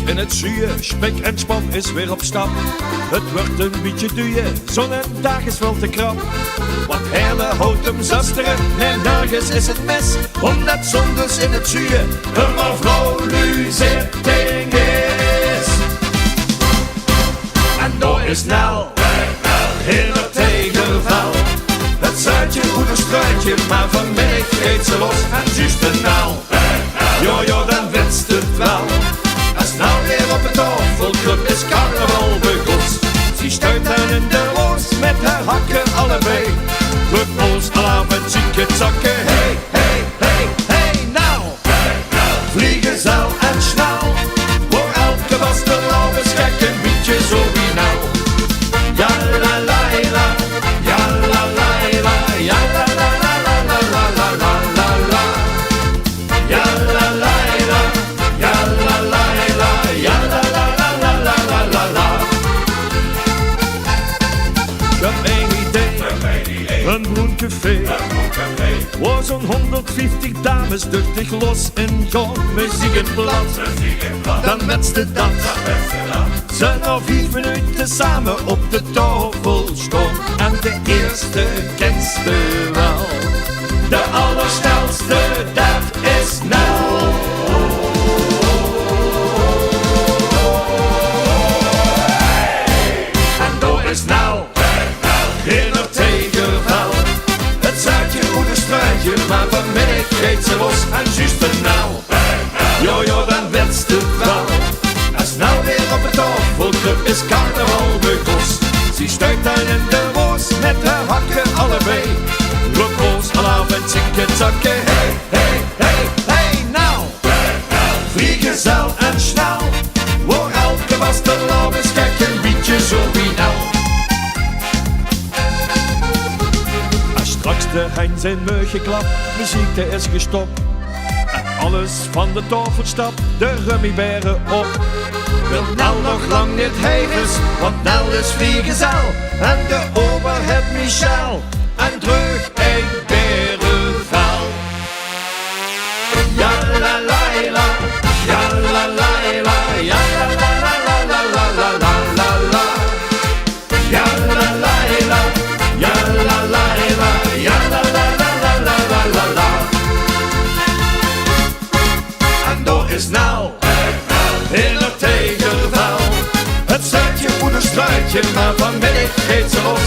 In het zuur, spek en span is weer op stap. Het wordt een beetje duur, zo'n dag is wel te krap. Want hele houdt hem zasteren en nergens is het mes. Omdat zondags in het zuur een mevrouw nu zitting is. En door is Nel in het tegenval. Het zuidje moet een struitje, maar vanmiddag geeft ze los. En juist de Nel, jojo dan wenst het wel. Als nou weer op het tafelclub is carnaval begoed. Ze stuit dan in de roos met haar hakken allebei. Club ons alarmen, zieke zakken. Hey, hey, hey, hey, nou. Vliegezel en snel. Voor elke vasteland is gek een beetje zo wie nou. Ja la la la, ja la la la, ja la la la la la la la la la. Ja la la la, ja la la. Ja la la la la la la la la. Ik heb een idee, een groen café. Waar zo'n 150 dames duchtig los in gaan. Muziek in blad, dan met ze dat. Ze na 5 minuten samen op de tafel staan. En de eerste kentste wel. De allersnelste, dat is Nel. Snel, in het tegenval. Het zuidje moet een struitje, maar vanmiddag geeft ze los. En juist de Nel, jojo dan wenst het wel. Als nou weer op het tafelclub is carnaval begoed. Ze stuit dan in de roos met haar hakken allebei. Rookroos, alarm en zieke zakken. Hey, hey, hey, hey, nou. Vliegezel en snel. Voor elke vasteland is gek een beetje zo wie nou. Straks de Hein zijn muug geklapt, muziek is gestopt. En alles van de tafel stapt, de rummiberen op. Wil Nel nog lang niet hevens, want Nel is vliegezel. En de ober het Michel, en terug een berenvel. Ja la la la, ja la la la, ja la la la la la la la la la. Ja la la la, ja la la la. Ja la la la la la la la la. En door is Nel in het tegenval. Het zuidje moet een struitje, maar vanmiddag geeft ze los.